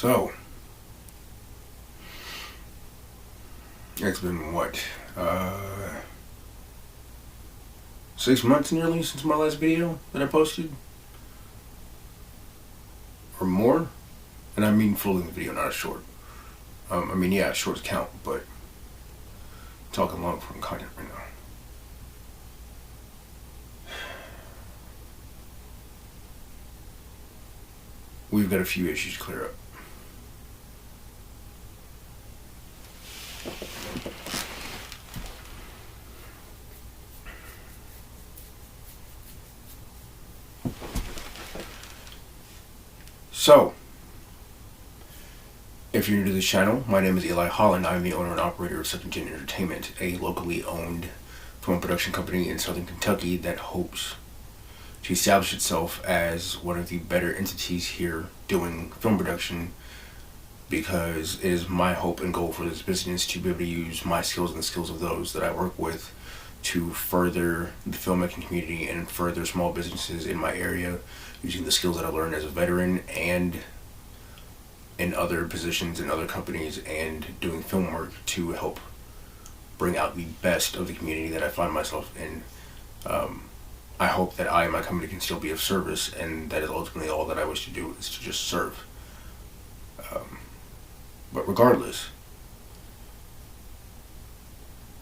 So, it's been what, 6 months nearly since my last video that I posted? Or more? And I mean full length video, not a short. Yeah, shorts count, but I'm talking long form content right now. We've got a few issues to clear up. So, if you're new to this channel, my name is Eli Holland. I'm the owner and operator of Second Gen Entertainment, a locally owned film production company in Southern Kentucky that hopes to establish itself as one of the better entities here doing film production, because it is my hope and goal for this business to be able to use my skills and the skills of those that I work with to further the filmmaking community and further small businesses in my area, using the skills that I learned as a veteran and in other positions in other companies, and doing film work to help bring out the best of the community that I find myself in. I hope that I and my company can still be of service, and that is ultimately all that I wish to do, is to just serve. But regardless,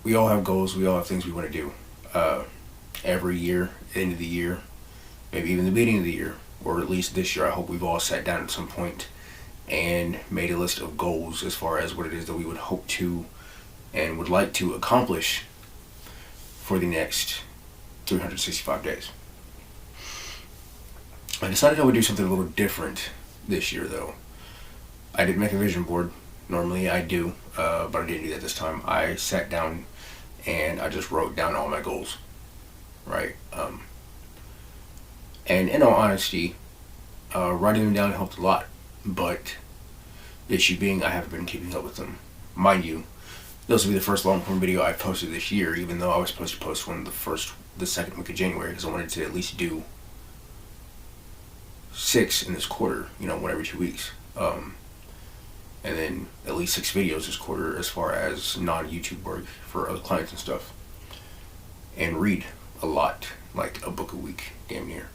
we all have goals, we all have things we want to do. Every year, end of the year, maybe even the beginning of the year, or at least this year, I hope we've all sat down at some point and made a list of goals as far as what it is that we would hope to and would like to accomplish for the next 365 days. I decided I would do something a little different this year, though. I didn't make a vision board. Normally I do, but I didn't do that this time. I sat down and I just wrote down all my goals, right? And in all honesty, writing them down helped a lot, but the issue being I haven't been keeping up with them. Mind you, this will be the first long form video I've posted this year, even though I was supposed to post one the second week of January, because I wanted to at least do 6 in this quarter, one every 2 weeks. And then at least 6 videos this quarter as far as non-YouTube work for other clients and stuff. And read a lot, like a book a week, damn near.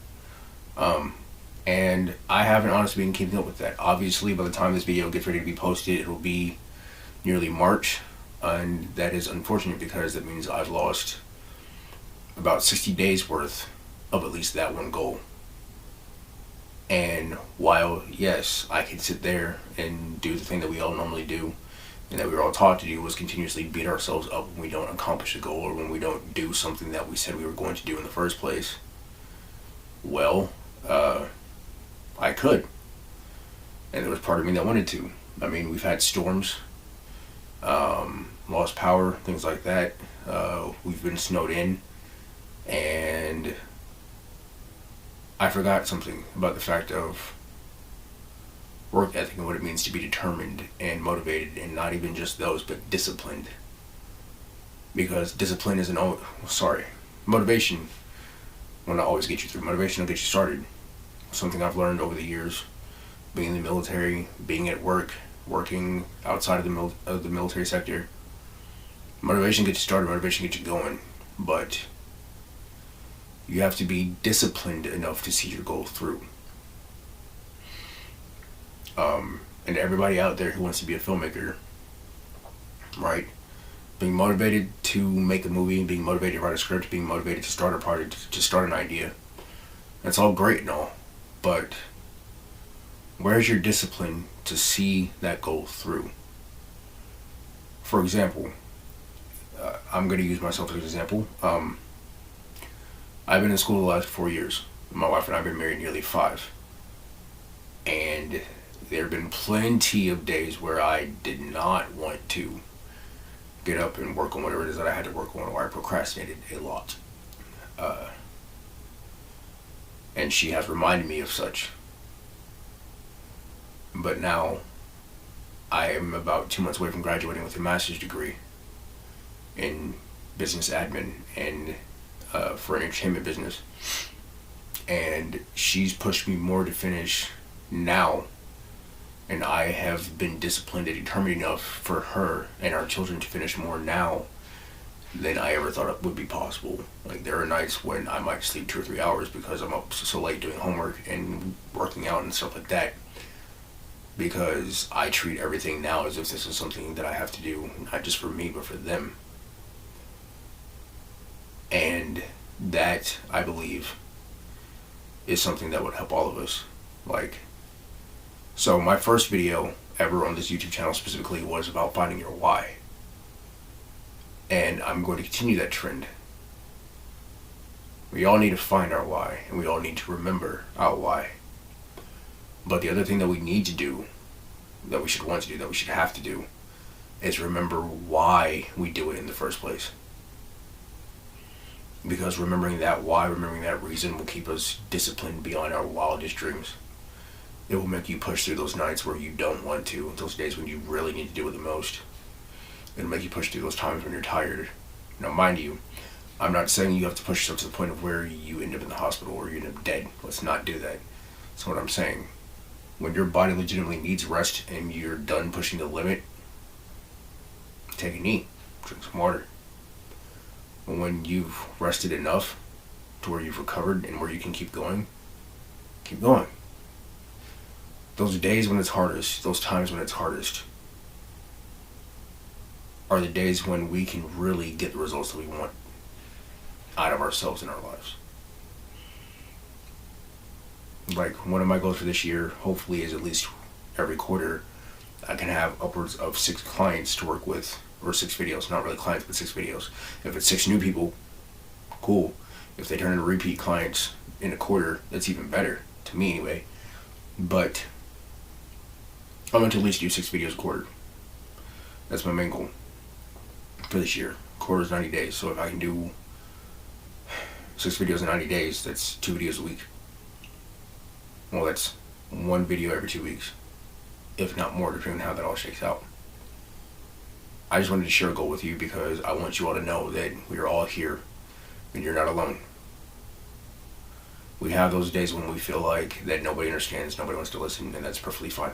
And I haven't honestly been keeping up with that. Obviously, by the time this video gets ready to be posted, it'll be nearly March. And that is unfortunate, because that means I've lost about 60 days worth of at least that one goal. And while, yes, I could sit there and do the thing that we all normally do and that we were all taught to do, was continuously beat ourselves up when we don't accomplish a goal or when we don't do something that we said we were going to do in the first place. Well, I could. And there was part of me that wanted to. I mean, we've had storms, lost power, things like that. We've been snowed in. And I forgot something about the fact of work ethic and what it means to be determined and motivated, and not even just those, but disciplined. Because discipline isn't motivation will not always get you through. Motivation will get you started. Something I've learned over the years, being in the military, being at work, working outside of the military sector. Motivation gets you started, motivation gets you going, but you have to be disciplined enough to see your goal through. And everybody out there who wants to be a filmmaker, right? Being motivated to make a movie, being motivated to write a script, being motivated to start a project, to start an idea. That's all great and all, but where's your discipline to see that goal through? For example, I'm going to use myself as an example. I've been in school the last 4 years. My wife and I have been married nearly 5. And there have been plenty of days where I did not want to get up and work on whatever it is that I had to work on, or I procrastinated a lot. And she has reminded me of such. But now, I am about 2 months away from graduating with a master's degree in business admin and for an entertainment business, and she's pushed me more to finish now And I have been disciplined and determined enough for her and our children to finish more now than I ever thought it would be possible. Like, there are nights when I might sleep 2 or 3 hours because I'm up so late doing homework and working out and stuff like that. Because I treat everything now as if this is something that I have to do, not just for me, but for them. And that, I believe, is something that would help all of us. Like, so my first video ever on this YouTube channel specifically was about finding your why. And I'm going to continue that trend. We all need to find our why, and we all need to remember our why. But the other thing that we need to do, that we should want to do, that we should have to do, is remember why we do it in the first place. Because remembering that why, remembering that reason will keep us disciplined beyond our wildest dreams. It will make you push through those nights where you don't want to, those days when you really need to do it the most. It'll make you push through those times when you're tired. Now, mind you, I'm not saying you have to push yourself to the point of where you end up in the hospital or you end up dead. Let's not do that. That's what I'm saying. When your body legitimately needs rest and you're done pushing the limit, take a knee, drink some water. But when you've rested enough to where you've recovered and where you can keep going, keep going. Those days when it's hardest, those times when it's hardest, are the days when we can really get the results that we want out of ourselves in our lives. Like, one of my goals for this year, hopefully, is at least every quarter I can have upwards of 6 clients to work with, or 6 videos, not really clients, but 6 videos. If it's 6 new people, cool. If they turn into repeat clients in a quarter, that's even better, to me anyway. But I'm going to at least do 6 videos a quarter. That's my main goal for this year. Quarter is 90 days, so if I can do 6 videos in 90 days, that's 2 videos a week. Well, that's 1 video every 2 weeks, if not more, depending on how that all shakes out. I just wanted to share a goal with you because I want you all to know that we are all here and you're not alone. We have those days when we feel like that nobody understands, nobody wants to listen, and that's perfectly fine.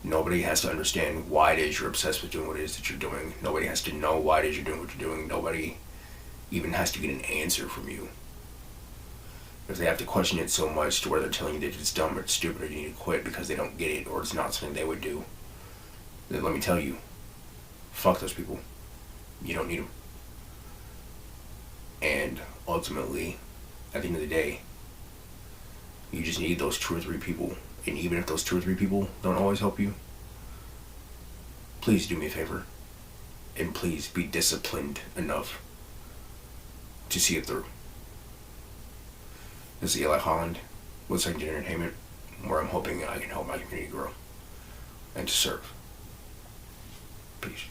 Nobody has to understand why it is you're obsessed with doing what it is that you're doing. Nobody has to know why it is you're doing what you're doing. Nobody even has to get an answer from you. If they have to question it so much to where they're telling you that it's dumb or it's stupid or you need to quit because they don't get it or it's not something they would do, then let me tell you, fuck those people. You don't need them. And ultimately, at the end of the day, you just need those 2 or 3 people. And even if those 2 or 3 people don't always help you, please do me a favor. And please be disciplined enough to see it through. This is Eli Holland with Second Gen Entertainment, where I'm hoping I can help my community grow and to serve. Peace.